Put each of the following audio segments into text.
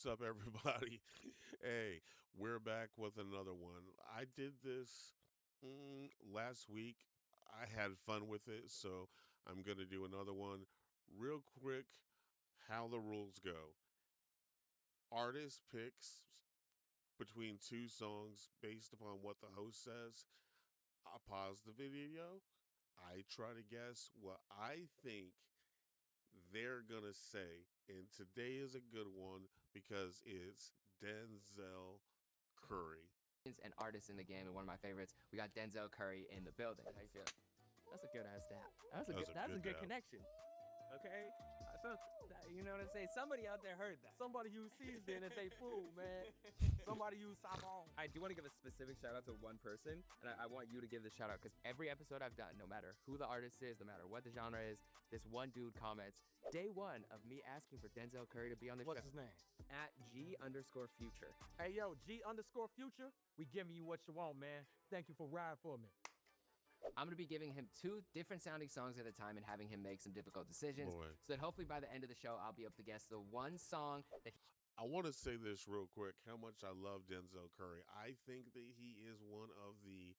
What's up, everybody? Hey, we're back with another one. I did this last week. I had fun with it, so I'm going to do another one real quick. How the rules go: artist picks between two songs based upon what the host says. I pause the video. I try to guess what I think they're gonna say. And today is a good one because it's Denzel Curry. And artists in the game, and one of my favorites. We got Denzel Curry in the building. How you feel? That's a good ass dap. That's a good dab. connection. Okay, I felt that. You know what I'm saying? Somebody out there heard that. Somebody use seasoning if they fool, man. Somebody use savon. I do want to give a specific shout out to one person, and I want you to give the shout out because every episode I've done, no matter who the artist is, no matter what the genre is, this one dude comments day one of me asking for Denzel Curry to be on the show. What's his name? At G_Future. Hey, yo, G_Future. We giving you what you want, man. Thank you for riding for me. I'm going to be giving him two different sounding songs at a time and having him make some difficult decisions. Boy. So that hopefully by the end of the show, I'll be able to guess the one song that I want to say this real quick, how much I love Denzel Curry. I think that he is one of the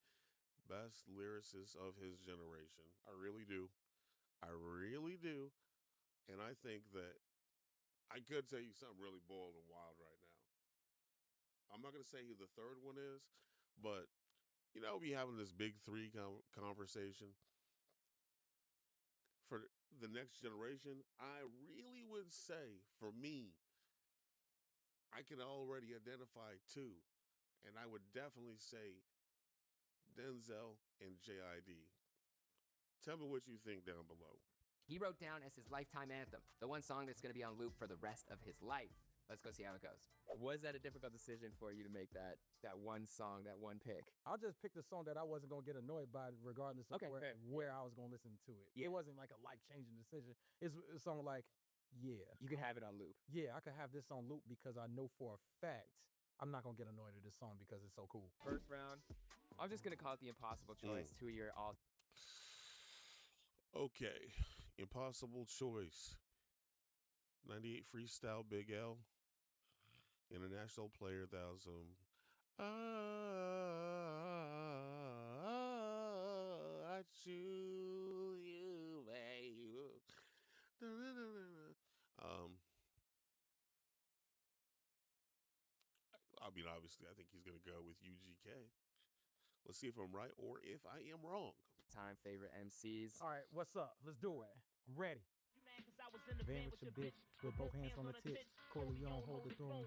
best lyricists of his generation. I really do. I really do. And I think that I could tell you something really bold and wild right now. I'm not going to say who the third one is, but we having this big three conversation for the next generation. I really would say, for me, I can already identify two, and I would definitely say Denzel and JID. Tell me what you think down below. he wrote down as his lifetime anthem, the one song that's going to be on loop for the rest of his life. Let's go see how it goes. Was that a difficult decision for you to make that one song, that one pick? I'll just pick the song that I wasn't going to get annoyed by regardless of where I was going to listen to it. Yeah. It wasn't like a life-changing decision. It's a song like, yeah. You can have it on loop. Yeah, I could have this on loop because I know for a fact I'm not going to get annoyed at this song because it's so cool. First round, I'm just going to call it the impossible choice. 2 year all. Okay, impossible choice. 98 freestyle Big L. International player 1,000. I choose you, babe. I mean, obviously, I think he's going to go with UGK. Let's see if I'm right or if I am wrong. Time favorite MCs. All right, what's up? Let's do it. I'm ready. Van with your bitch, with both hands on the tits. Corleone, hold the throne.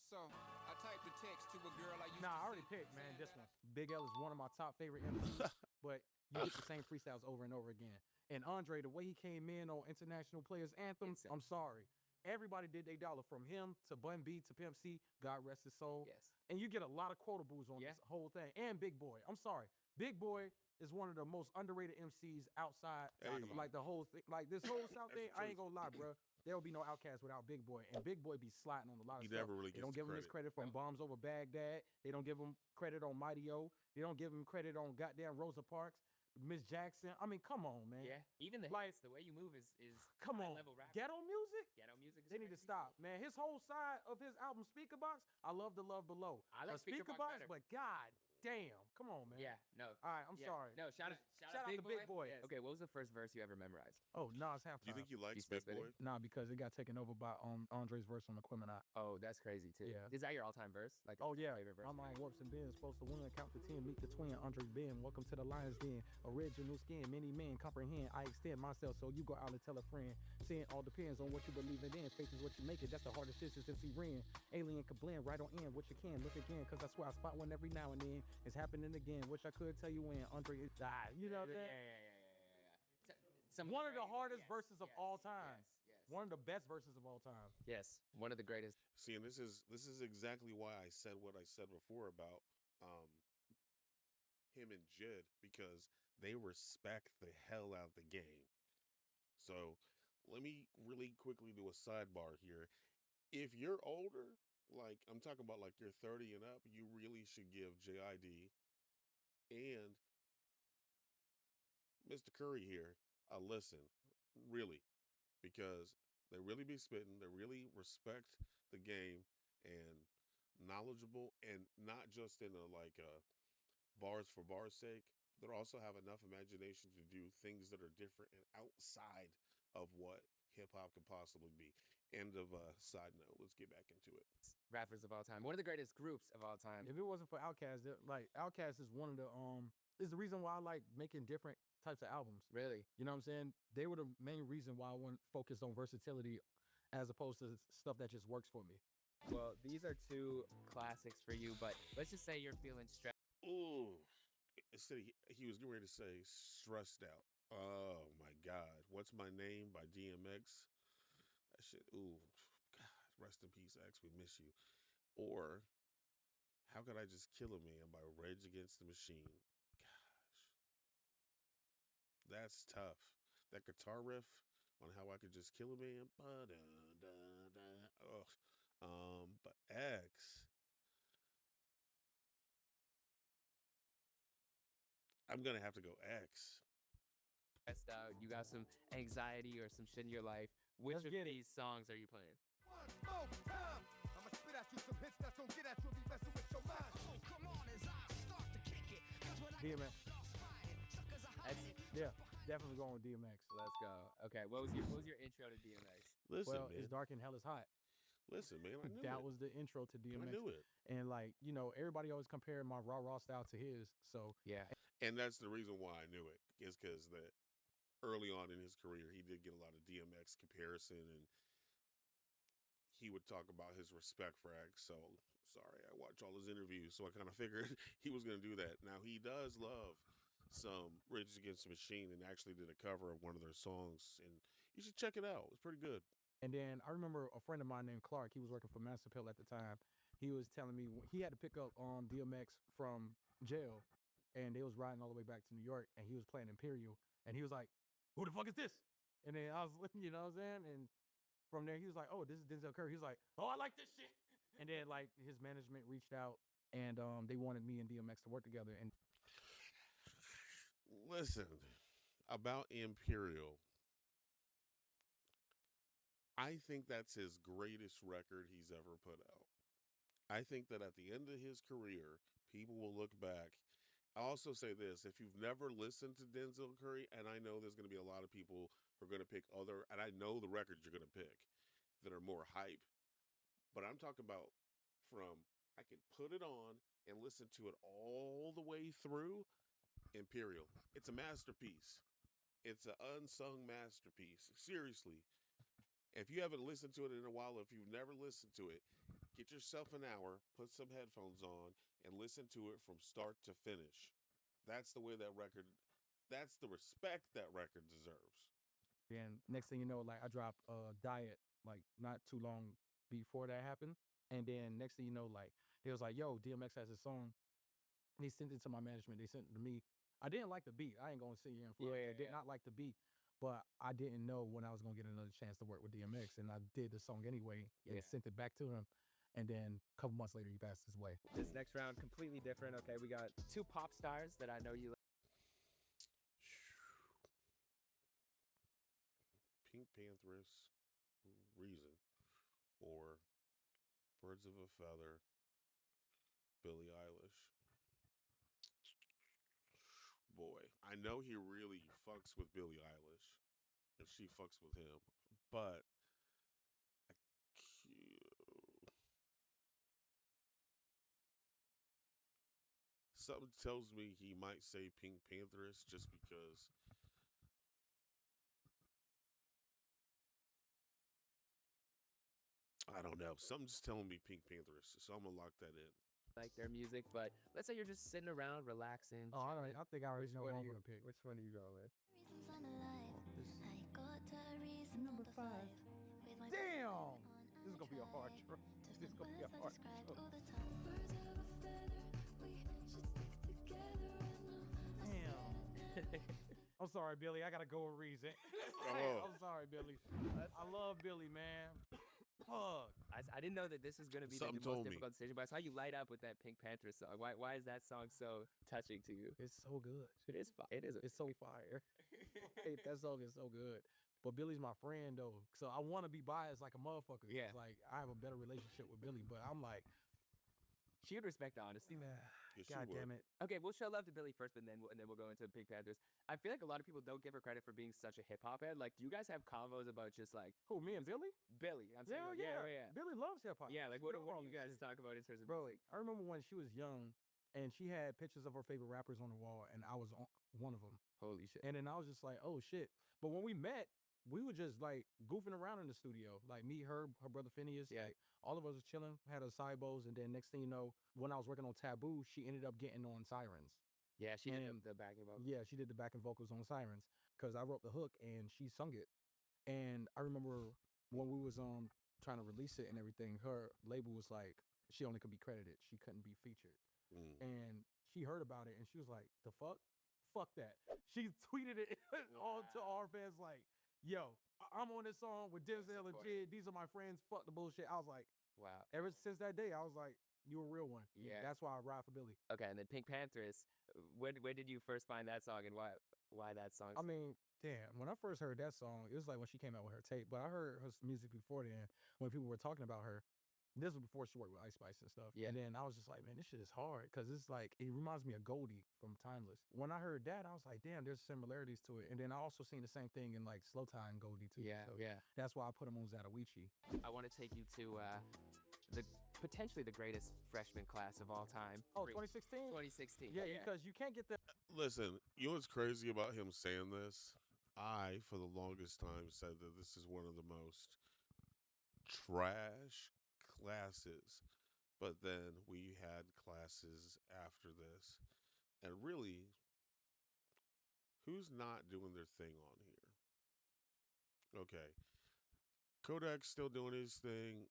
So, I typed a text to a girl I used Nah, to I already see. picked, man, this one. Big L is one of my top favorite MCs, but you get the same freestyles over and over again. And Andre, the way he came in on International Players Anthem, Insane. I'm sorry. Everybody did their dollar, from him to Bun B to Pimp C, God rest his soul. Yes. And you get a lot of quotables on this whole thing. And Big Boy, I'm sorry. Big Boy is one of the most underrated MCs outside, Hey. like the whole thing, like this whole South thing. I ain't gonna lie, bro. There will be no Outkast without Big Boy, and Big Boy be sliding on a lot of He stuff. never really They gets don't the give him his credit from Bombs Over Baghdad. They don't give him credit on Mighty O. They don't give him credit on goddamn Rosa Parks, Miss Jackson. I mean, come on, man. Yeah. Even the Like- hits, the way you move is Come on. level rap. Ghetto music? Ghetto music is They need to crazy. stop, man. His whole side of his album, Speaker Box, I love the Love Below. I like A Speaker Speaker Box Box, better. but god damn. Come on, man. Yeah, no. All right, I'm Yeah. sorry. No, shout out out to Big Boy. Yes. Okay, what was the first verse you ever memorized? Oh, Nas halftime. Do you think he likes still Big Boy? spitting? Nah, because it got taken over by Andre's verse on Equipment Eye. Oh, that's crazy too. Yeah. Is that your all-time verse? Like, Oh yeah, favorite verse? I'm on Warps and Bins, supposed to win, count to 10, meet the twin, Andre Ben, welcome to the Lions Den, original skin, many men comprehend, I extend myself so you go out and tell a friend, saying all depends on what you believe in, faith is what you make it, that's the hardest shit since MC Ren, alien can blend right on in, what you can, look again, cause I swear I spot one every now and then, it's happening again, which I could tell you when, Andre is died, you know what I'm saying? Some One of the great- hardest yes, verses of yes, all time. Yes. One of the best verses of all time. Yes. One of the greatest. See, and this is exactly why I said what I said before about him and Jid, because they respect the hell out the game. So let me really quickly do a sidebar here. If you're older, like I'm talking about like you're 30 and up, you really should give JID and Mr. Curry here a listen, really, because They really be spitting. They really respect the game and knowledgeable, and not just in a like a bars for bars sake. They also have enough imagination to do things that are different and outside of what hip hop could possibly be. End of side note. Let's get back into it. Rappers of all time. One of the greatest groups of all time. If it wasn't for Outkast, like Outkast is one of the is the reason why I like making different types of albums. Really? You know what I'm saying? They were the main reason why I want focused on versatility as opposed to stuff that just works for me. Well, these are two classics for you, but let's just say you're feeling stressed. Ooh. Instead, he was getting ready to say stressed out. Oh my God. What's My Name by DMX? That shit. Ooh. God. Rest in peace, X. We miss you. Or How Could I Just Kill a Man by Rage Against the Machine. Gosh. That's tough. That guitar riff on How I Could Just Kill a Man. Ugh. But X. I'm gonna have to go X. Stressed out, you got some anxiety or some shit in your life. Which Let's of get it. these songs are you playing? One more time. I'ma spit at you some hits that's gonna get at you and be messing with your mind. Oh, come on as I start to kick it. 'Cause when I DMX. suckers are That's, Yeah, definitely going with DMX. let's go. Okay, what was your intro to DMX? Listen, Well, man. It's Dark and Hell is Hot. Listen, man. I knew That it. was the intro to I DMX. knew it. And like, you know, everybody always compared my raw style to his. So Yeah. And that's the reason why I knew it, is because that early on in his career, he did get a lot of DMX comparison, and he would talk about his respect for X. So sorry, I watch all his interviews, so I kind of figured he was going to do that. Now he does love some Rage Against the Machine, and actually did a cover of one of their songs, and you should check it out. It's pretty good. And then I remember a friend of mine named Clark. He was working for Master Pill at the time. He was telling me he had to pick up DMX from jail, and they was riding all the way back to New York, and he was playing Imperial, and he was like, "Who the fuck is this?" And then I was, you know what I'm saying? And from there, he was like, "Oh, this is Denzel Curry." He was like, "Oh, I like this shit." And then like his management reached out, and they wanted me and DMX to work together. And Listen, about Imperial, I think that's his greatest record he's ever put out. I think that at the end of his career, people will look back. I'll also say this: if you've never listened to Denzel Curry, and I know there's going to be a lot of people who are going to pick other, and I know the records you're going to pick that are more hype, but I'm talking about from I can put it on and listen to it all the way through. Imperial. It's a masterpiece. It's an unsung masterpiece. Seriously. If you haven't listened to it in a while, if you've never listened to it, get yourself an hour, put some headphones on, and listen to it from start to finish. That's the way that record, that's the respect that record deserves. then next thing you know, like I dropped Diet like not too long before that happened. And then next thing you know, like they was like, "Yo, DMX has a song." And he sent it to my management. They sent it to me. I didn't like the beat. I ain't gonna sit here and front. I did not like the beat, but I didn't know when I was gonna get another chance to work with DMX, and I did the song anyway and Yeah. sent it back to him. And then a couple months later, he passed his way. This next round completely different. Okay, we got two pop stars that I know you like. Pink Panthers, Reason, or Birds of a Feather, Billie Eilish. Boy, I know he really fucks with Billie Eilish, and she fucks with him, but something tells me he might say Pink Panthers just because I don't know. Something's telling me Pink Panthers, so I'm gonna lock that in. Like their music, but let's say you're just sitting around relaxing. Oh, I think I already know Which who one I'm are you- gonna pick. Which one are you going with? Reasons I'm alive. I got a reason Number number 5. 5. With my Damn! on, This is I gonna be a hard tried choice. to This is find gonna be a words I hard described choice. all the time. Birds of a feather, we should stick together. And Damn. I'm sorry, Billy. I gotta go with Reason. Oh. I'm sorry, Billy. I love Billy, man. Fuck. I didn't know that this was gonna be the Something most told me. difficult decision, but I saw you light up with that Pink Panther song. Why is that song so touching to you? It's so good. It is. It is. It's so fire. Hey, that song is so good. But Billy's my friend though, so I want to be biased like a motherfucker. Yeah. Like I have a better relationship with Billy, but I'm like, She would respect the honesty. Yeah, she God would. damn it. Okay, we'll show love to Billy first, but then we'll go into Pink Panthers. I feel like a lot of people don't give her credit for being such a hip hop head. Like, do you guys have convos about just like Who, me and Billy? Billy? I'm saying, Hell like, yeah. yeah. Billy loves hip hop. Yeah, like what do you guys talk about in terms of Bro, music? I remember when she was young and she had pictures of her favorite rappers on the wall, and I was one of them. Holy shit. And then I was just like, oh shit. But when we met, we were just like goofing around in the studio. Like me, her brother Phineas. Yeah. Like, all of us was chilling, had our sidebos, and then next thing you know, when I was working on Taboo, she ended up getting on Sirens. Yeah, she did And- the backing vocals. Yeah, she did the backing vocals on Sirens because I wrote the hook and she sung it. And I remember when we was trying to release it and everything, her label was like, she only could be credited. She couldn't be featured. Mm. And she heard about it and she was like, the fuck? Fuck that. She tweeted it all to our fans like, yo, I'm on this song with Denzel and support Jid. These are my friends. Fuck the bullshit. I was like, Wow. ever since that day, I was like, you a real one. Yeah. That's why I ride for Billy. Okay, and then Pink Panthers. When did you first find that song and why that song? I mean, damn, when I first heard that song, it was like when she came out with her tape, but I heard her music before then when people were talking about her. This was before she worked with Ice Spice and stuff. Yeah. And then I was just like, man, this shit is hard because it's like, it reminds me of Goldie from Timeless. When I heard that, I was like, damn, there's similarities to it. And then I also seen the same thing in like Slow Time Goldie too. Yeah, So yeah. that's why I put him on Zatoichi. I want to take you to the potentially the greatest freshman class of all time. Oh, 2016? 2016. Yeah, because you can't get the. Listen, you know what's crazy about him saying this? I, for the longest time, said that this is one of the most trash classes. But then we had classes after this. And really, who's not doing their thing on here? Okay. Kodak's still doing his thing.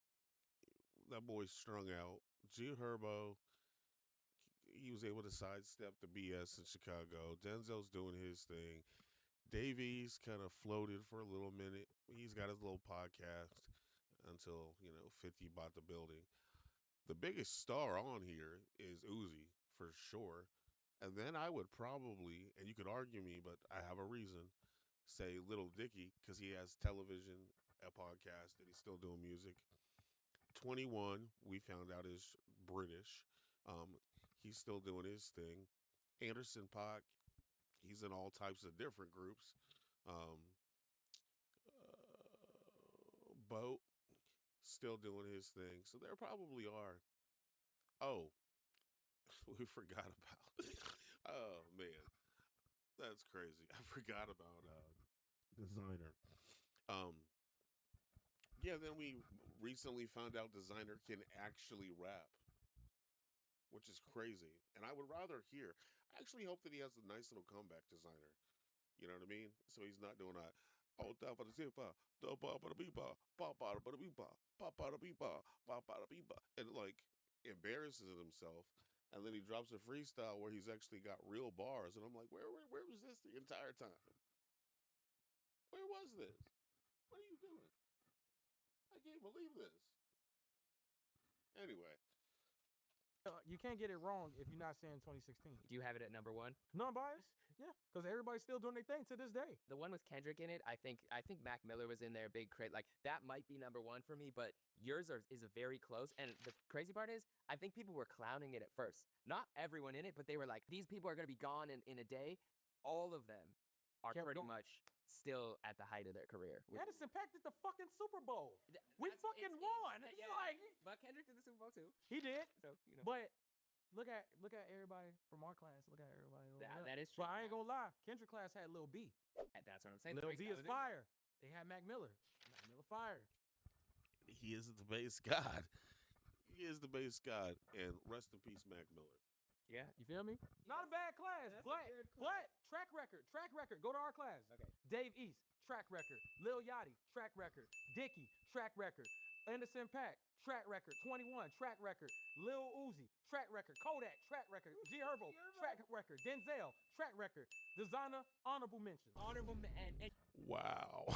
That boy's strung out. G Herbo, he was able to sidestep the BS in Chicago. Denzel's doing his thing. Davies kind of floated for a little minute. He's got his little podcast until, 50 bought the building. The biggest star on here is Uzi, for sure. And then I would probably, and you could argue me, but I have a reason, say Little Dicky, because he has television, a podcast, and he's still doing music. 21, we found out is British. He's still doing his thing. Anderson Paak, he's in all types of different groups. Boat, still doing his thing. So there probably are. Oh, we forgot about. Oh man, that's crazy. I forgot about Designer. Um, yeah. Then we recently found out Designer can actually rap, which is crazy. And I would rather hear. I actually hope that he has a nice little comeback, Designer. You know what I mean? So he's not doing that. Oh, da ba da zip ba, da ba ba da bee ba, ba ba da ba da bee ba, ba ba da bee ba, ba ba da bee ba, and like embarrasses himself, and then he drops a freestyle where he's actually got real bars, and I'm like, where was this the entire time? Where was this? What are you doing? I can't believe this. Anyway, You can't get it wrong if you're not saying 2016. Do you have it at number one? Non-biased? Yeah, because everybody's still doing their thing to this day. The one with Kendrick in it, I think Mac Miller was in there, big crate. Like that might be number one for me, but yours is a very close. And the crazy part is, I think people were clowning it at first. Not everyone in it, but they were like, these people are gonna be gone in a day. All of them are pretty much still at the height of their career. Edison Pack did the fucking Super Bowl. We That's- fucking won. It's yeah. like But Kendrick did the Super Bowl too. he did. So But look at everybody from our class. Look at everybody. that is true. But I ain't gonna lie. Kendrick class had Lil B. That's what I'm saying. Lil The B freestyle is in it. fire. They had Mac Miller. Mac Miller fire. he is the bass god. He is the bass god, and rest in peace, Mac Miller. Yeah. You feel me? Not a bad class. That's a But good class. track record. Go to our class. Okay. Dave East, track record. Lil Yachty, track record. Dicky, track record. Anderson Paak, track record. 21, track record. Lil Uzi, track record. Kodak, track record. G Herbo, track record. Denzel, track record. Designer, honorable mention. And Wow.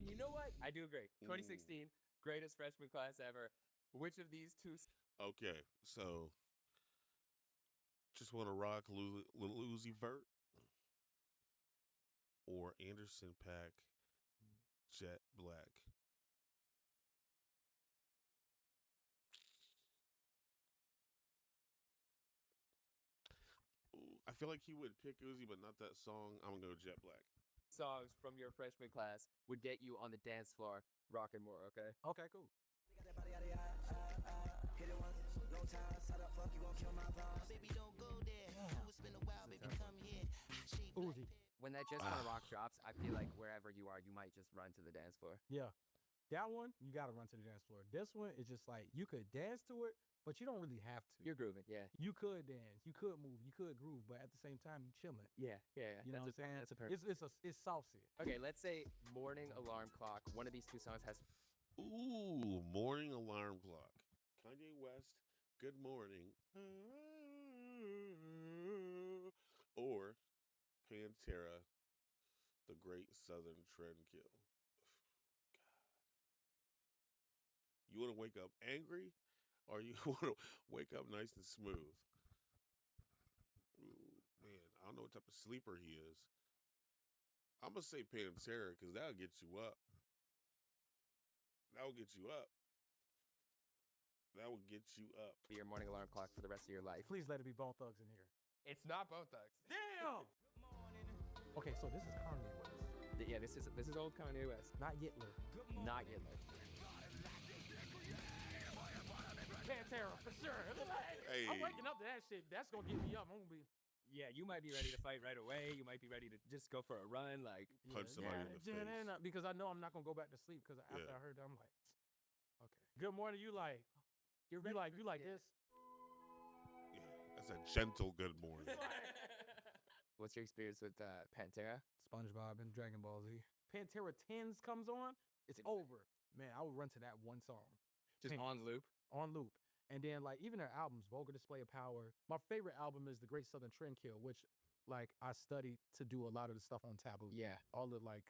you know what? I do agree. 2016, greatest freshman class ever. Which of these two? Okay, so just want to rock Lil Uzi Vert. or Anderson Pack Jet Black? Ooh, I feel like he would pick Uzi, but not that song. I'm gonna go Jet Black. Songs from your freshman class would get you on the dance floor rocking more, okay? Okay, cool. Uzi. When that Just Wanna Rock drops, I feel like wherever you are, you might just run to the dance floor. Yeah. That one, you gotta run to the dance floor. This one is just like you could dance to it, but you don't really have to. You're grooving, yeah. You could dance, you could move, you could groove, but at the same time, you chilling. Yeah, yeah, yeah. You know what I'm saying? That's a perfect. It's saucy. Okay, let's say Morning Alarm Clock. One of these two songs has Ooh, Morning Alarm Clock. Kanye West, Good Morning. Or Pantera, The Great Southern Trendkill. You want to wake up angry, or you want to wake up nice and smooth? Ooh, man, I don't know what type of sleeper he is. I'm gonna say Pantera because that'll get you up. That will get you up. That will get you up. be your morning alarm clock for the rest of your life. Please let it be Bone Thugs in here. It's not Bone Thugs. Damn. Okay, so this is Kanye West, Yeah, this is old Kanye West. not Yitler. Not Hitler. Pantera for sure. Hey, I'm waking up to that shit. That's gonna get me up. I'm gonna be Yeah, you might be ready to fight right away. You might be ready to just go for a run. Like, punch somebody in the face. because I know I'm not gonna go back to sleep because after Yeah. I heard that, I'm like, okay. Good morning. You like this? Yeah, that's a gentle good morning. what's your experience with Pantera? SpongeBob and Dragon Ball Z. Pantera 10s comes on, it's over. Man, I would run to that one song. Just on loop. On loop. And then like even their albums, Vulgar Display of Power. My favorite album is The Great Southern Trendkill, which like I studied to do a lot of the stuff on Taboo. Yeah. All the like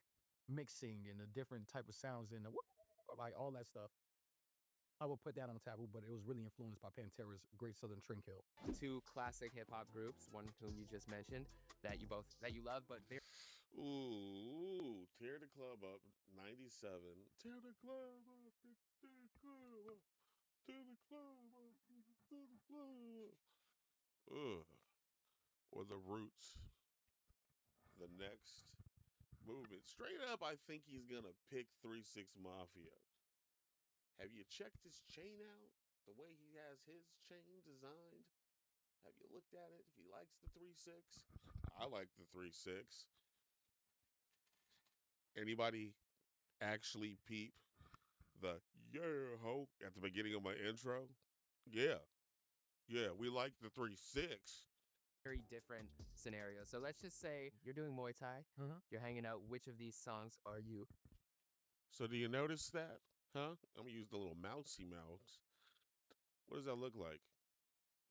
mixing and the different type of sounds in the like all that stuff. I would put that on Taboo, but it was really influenced by Pantera's Great Southern Trendkill. Two classic hip hop groups, one whom you just mentioned, that you love, but very Ooh, tear the club up, 97. Tear the club up, tear the club up, tear the club up, tear the club up. Ugh. Or the Roots, the next movement. Straight up, I think he's gonna pick 3-6 Mafia. Have you checked his chain out? The way he has his chain designed? Have you looked at it? He likes the 3-6. I like the 3-6. Anybody actually peep the yeah ho at the beginning of my intro? Yeah. Yeah, we like the 3-6. very different scenarios. So let's just say you're doing Muay Thai, you're hanging out. Which of these songs are you? So do you notice that? Huh? I'm gonna use the little mousy mouse. What does that look like?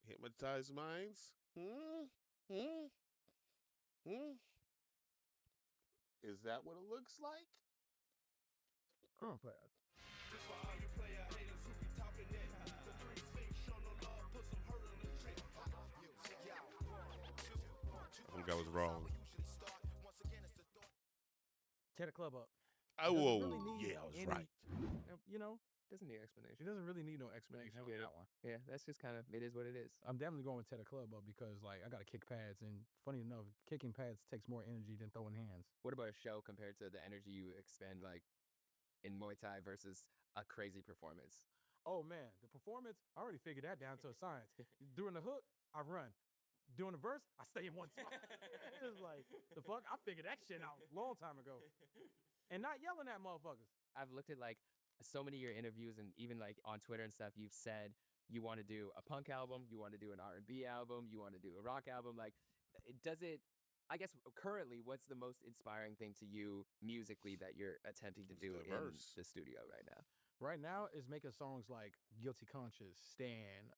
Hypnotized minds? Hmm? Is that what it looks like? Oh, but I think I was wrong. tear the club up. Oh, Doesn't whoa, really need yeah, I was any- right. You know, Doesn't need it explanation. doesn't really need no explanation on that one. Yeah, that's just kind of, it is what it is. I'm definitely going to tear the club up because like I gotta kick pads, and funny enough, kicking pads takes more energy than throwing hands. What about a show compared to the energy you expend, like in Muay Thai versus a crazy performance? Oh man, the performance, I already figured that down to a science. During the hook, I run. Doing the verse, I stay in one spot. It's like the fuck, I figured that shit out a long time ago. And not yelling at motherfuckers. I've looked at like so many of your interviews and even like on Twitter and stuff. You've said you want to do a punk album, you want to do an R&B album, you want to do a rock album. Like, does it? I guess currently, what's the most inspiring thing to you musically that you're attempting to do The in verse. the studio right now? Right now is making songs like Guilty Conscious, Stan,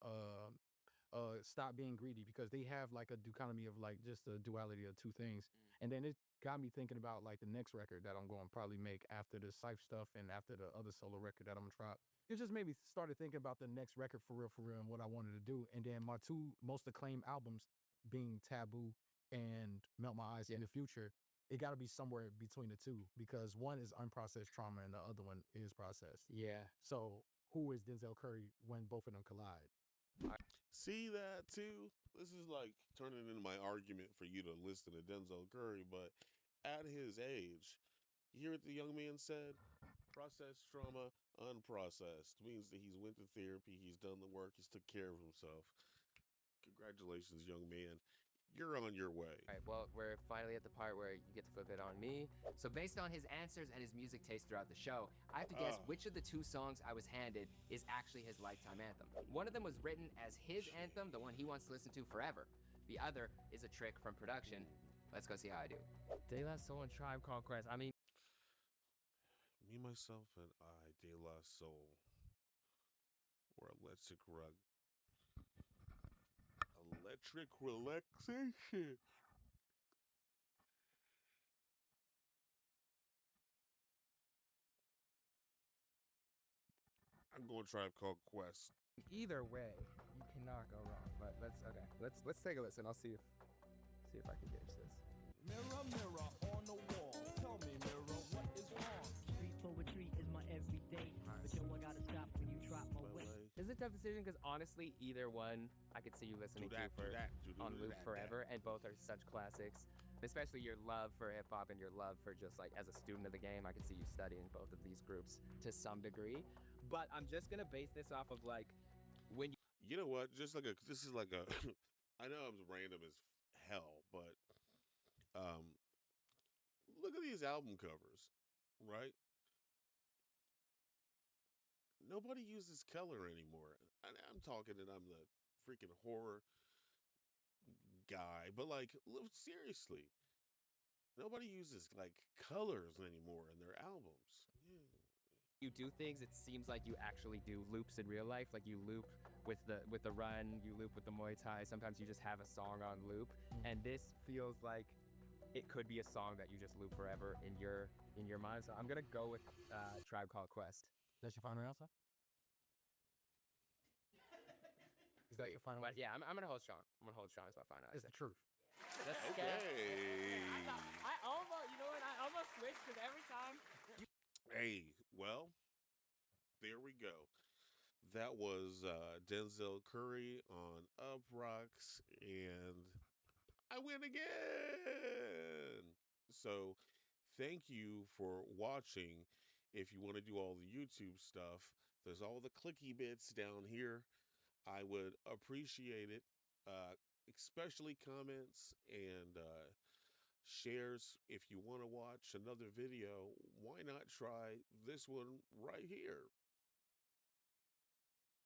Stop Being Greedy, because they have like a dichotomy of like just the duality of two things. And then it got me thinking about like the next record that I'm going to probably make after the Cypher stuff and after the other solo record that I'm gonna drop. It just made me started thinking about the next record for real, and what I wanted to do. And then my two most acclaimed albums being Taboo and Melt My Eyes in the Future it got to be somewhere between the two because one is unprocessed trauma and the other one is processed. Yeah. So who is Denzel Curry when both of them collide? See that too? This is like turning into my argument for you to listen to Denzel Curry, but at his age, you hear what the young man said? Processed trauma, unprocessed. Means that he's went to therapy, he's done the work, he's took care of himself. Congratulations, young man. You're on your way. All right, well, we're finally at the part where you get to flip it on me. So based on his answers and his music taste throughout the show, I have to guess which of the two songs I was handed is actually his lifetime anthem. One of them was written as his anthem, the one he wants to listen to forever. The other is a trick from production. Let's go see how I do. De La Soul and Tribe Called Quest. I mean, Me, myself, and I, De La Soul, or electric relaxation. I'm going to Tribe Called Quest. either way, you cannot go wrong. But let's take a listen. I'll see if I can gauge this. Mirror, mirror on the wall. Tell me, mirror, what is wrong? Street poetry is my everyday. But yo, I gotta stop when you drop my weight. This is a tough decision because honestly, either one I could see you listening to on loop forever, and both are such classics. Especially your love for hip hop and your love for just like as a student of the game, I could see you studying both of these groups to some degree. But I'm just gonna base this off of like when you. You know what? This is like a. I know I'm random as hell, but look at these album covers, right? Nobody uses color anymore. I'm talking, and I'm the freaking horror guy, but like, look, seriously, nobody uses like colors anymore in their albums. Yeah. You do things, it seems like you actually do loops in real life. Like you loop with the run, you loop with the Muay Thai. Sometimes you just have a song on loop, and this feels like it could be a song that you just loop forever in your mind. So I'm gonna go with Tribe Called Quest. That's your final answer? Is that your final But answer? yeah, I'm gonna hold strong. I'm gonna hold strong as my final It's answer. the truth. Okay. I almost, you know what? I almost switched because every time. Hey, well, there we go. That was Denzel Curry on Up Rocks, and I win again. So, thank you for watching. If you want to do all the YouTube stuff, there's all the clicky bits down here. I would appreciate it, especially comments and shares. If you want to watch another video, why not try this one right here?